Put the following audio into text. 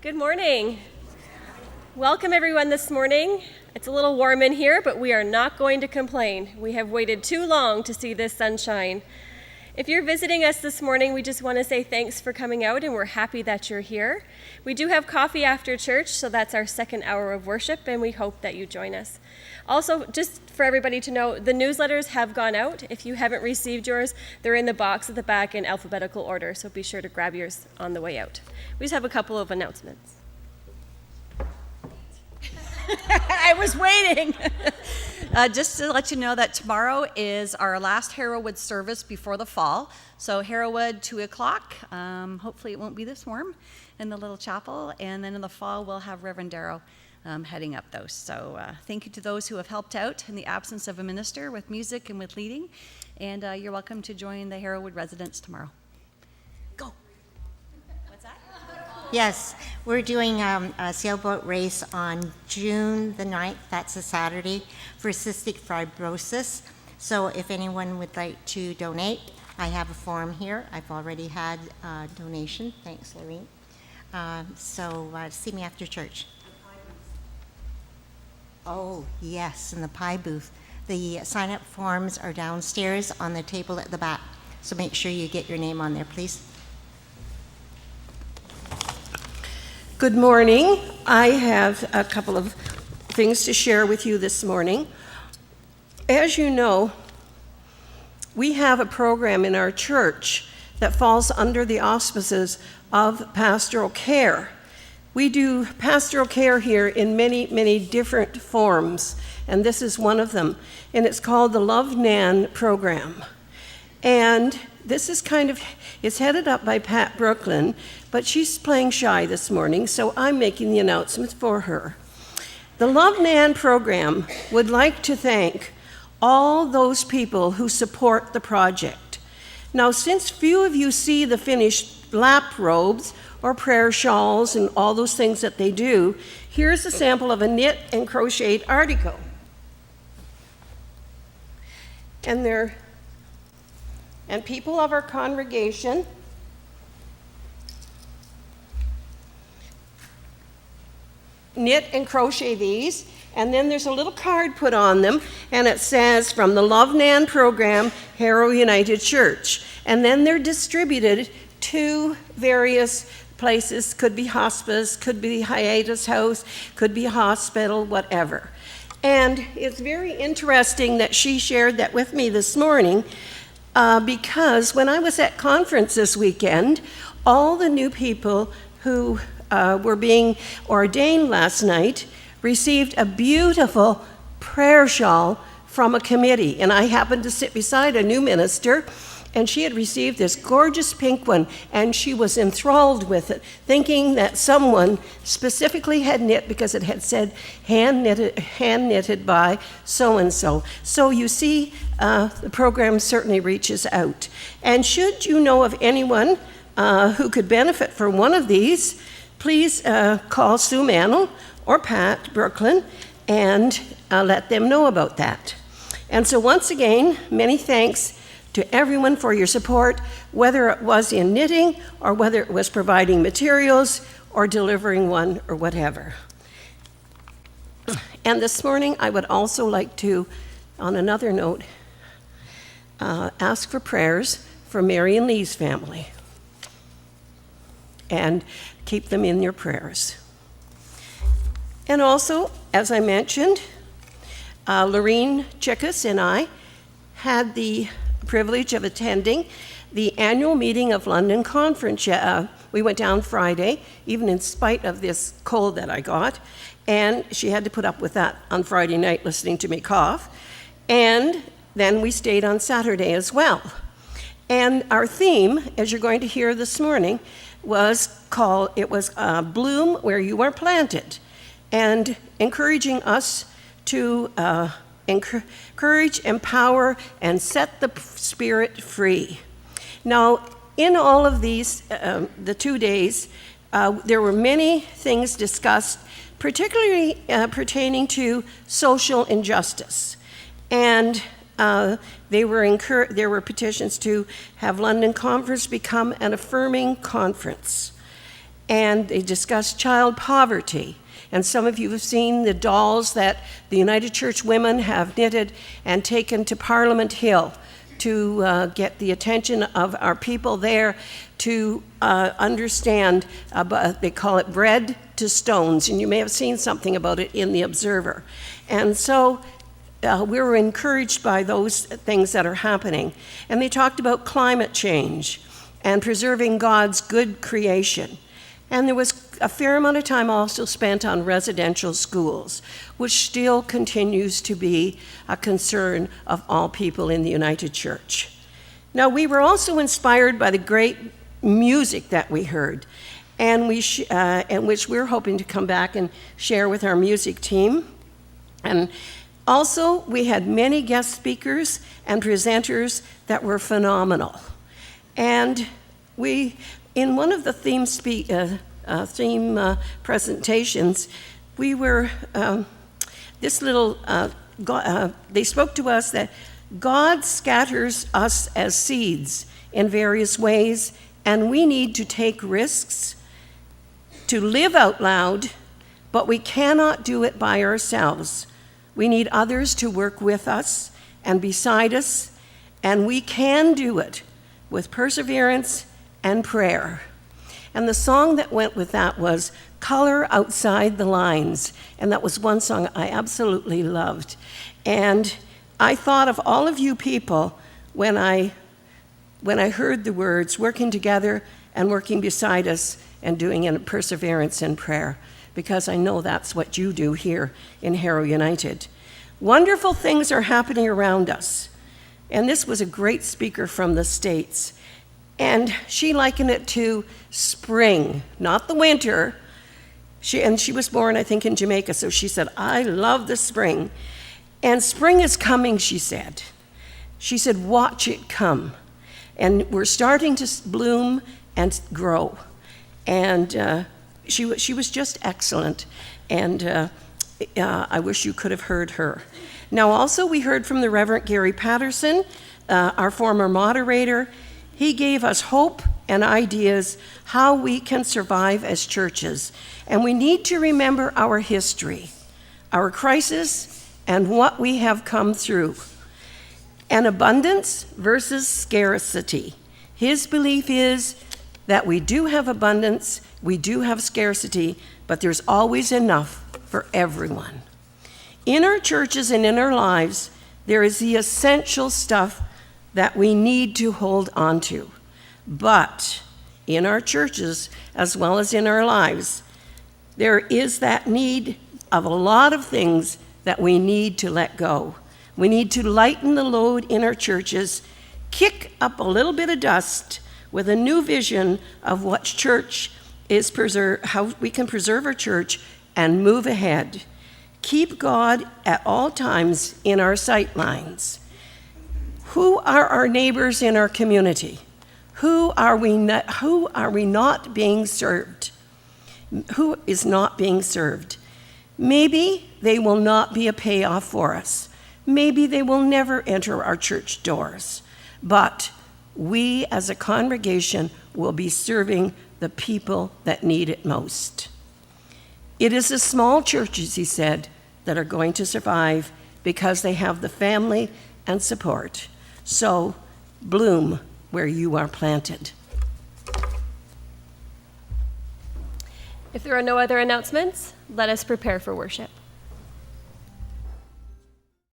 Good morning. Welcome everyone this morning. It's a little warm in here, but we are not going to complain. We have waited too long to see this sunshine. If you're visiting us this morning, we just want to say thanks for coming out, and we're happy that you're here. We do have coffee after church, so that's our second hour of worship, and we hope that you join us. Also, just for everybody to know, the newsletters have gone out. If you haven't received yours, they're in the box at the back in alphabetical order, so be sure to grab yours on the way out. We just have a couple of announcements. I was waiting. Just to let you know that tomorrow is our last Harrowwood service before the fall. So Harrowwood, 2 o'clock. Hopefully it won't be this warm in the little chapel. And then in the fall, we'll have Reverend Darrow heading up those. So thank you to those who have helped out in the absence of a minister with music and with leading. And you're welcome to join the Harrowwood residents tomorrow. Go. What's that? Yes, we're doing a sailboat race on June the 9th, that's a Saturday, for cystic fibrosis. So if anyone would like to donate, I have a form here. I've already had a donation. Thanks, Lorene. So see me after church. Oh, yes, in the pie booth. The sign-up forms are downstairs on the table at the back. So make sure you get your name on there, please. Good morning. I have a couple of things to share with you this morning. As you know, we have a program in our church that falls under the auspices of pastoral care. We do pastoral care here in many, many different forms, and this is one of them. And it's called the Love Nan program. And this is it's headed up by Pat Brooklyn, but she's playing shy this morning, so I'm making the announcements for her. The Love Nan program would like to thank all those people who support the project. Now, since few of you see the finished lap robes or prayer shawls and all those things that they do, here's a sample of a knit and crocheted article. And people of our congregation knit and crochet these, and then there's a little card put on them, and it says, from the Love Nan program, Harrow United Church. And then they're distributed to various places, could be hospice, could be hiatus house, could be hospital, whatever. And it's very interesting that she shared that with me this morning, because when I was at conference this weekend, all the new people who were being ordained last night received a beautiful prayer shawl from a committee. And I happened to sit beside a new minister, and she had received this gorgeous pink one, and she was enthralled with it, thinking that someone specifically had knit because it had said hand knitted by so-and-so. So you see, the program certainly reaches out. And should you know of anyone who could benefit from one of these, please call Sue Mantle or Pat Brooklyn and let them know about that. And so once again, many thanks to everyone for your support, whether it was in knitting or whether it was providing materials or delivering one or whatever. And this morning, I would also like to, on another note, ask for prayers for Mary and Lee's family. And keep them in your prayers. And also, as I mentioned, Lorene Chickus and I had the privilege of attending the annual meeting of London Conference. We went down Friday, even in spite of this cold that I got, and she had to put up with that on Friday night, listening to me cough. And then we stayed on Saturday as well. And our theme, as you're going to hear this morning, was Bloom Where You Are Planted, and encouraging us to encourage, empower, and set the spirit free. Now, in all of these, the 2 days, there were many things discussed, particularly pertaining to social injustice. And there were petitions to have London Conference become an affirming conference. and they discussed child poverty. And some of you have seen the dolls that the United Church women have knitted and taken to Parliament Hill to get the attention of our people there to understand about, they call it bread to stones, and you may have seen something about it in the Observer. And so we were encouraged by those things that are happening. And they talked about climate change and preserving God's good creation. And there was a fair amount of time also spent on residential schools, which still continues to be a concern of all people in the United Church. Now, we were also inspired by the great music that we heard, and which we're hoping to come back and share with our music team. And also, we had many guest speakers and presenters that were phenomenal. And in one of the theme presentations, we were, they spoke to us that God scatters us as seeds in various ways, and we need to take risks to live out loud, but we cannot do it by ourselves. We need others to work with us and beside us, and we can do it with perseverance and prayer. And the song that went with that was Color Outside the Lines, and that was one song I absolutely loved. And I thought of all of you people when I heard the words, working together and working beside us and doing it in perseverance and prayer, because I know that's what you do here in Harrow United. Wonderful things are happening around us. And this was a great speaker from the States. And she likened it to spring, not the winter. She was born, I think, in Jamaica, so she said, I love the spring. And spring is coming, she said. She said, watch it come. And we're starting to bloom and grow. And she was just excellent. And I wish you could have heard her. Now, also, we heard from the Reverend Gary Patterson, our former moderator. He gave us hope and ideas how we can survive as churches. And we need to remember our history, our crisis, and what we have come through. And abundance versus scarcity. His belief is that we do have abundance, we do have scarcity, but there's always enough for everyone. In our churches and in our lives, there is the essential stuff that we need to hold on to. But in our churches, as well as in our lives, there is that need of a lot of things that we need to let go. We need to lighten the load in our churches, kick up a little bit of dust with a new vision of what church is how we can preserve our church and move ahead. Keep God at all times in our sight lines. Who are our neighbors in our community? Who are we not being served? Who is not being served? Maybe they will not be a payoff for us. Maybe they will never enter our church doors. But we as a congregation will be serving the people that need it most. It is the small churches, he said, that are going to survive because they have the family and support. So bloom where you are planted. If there are no other announcements, let us prepare for worship.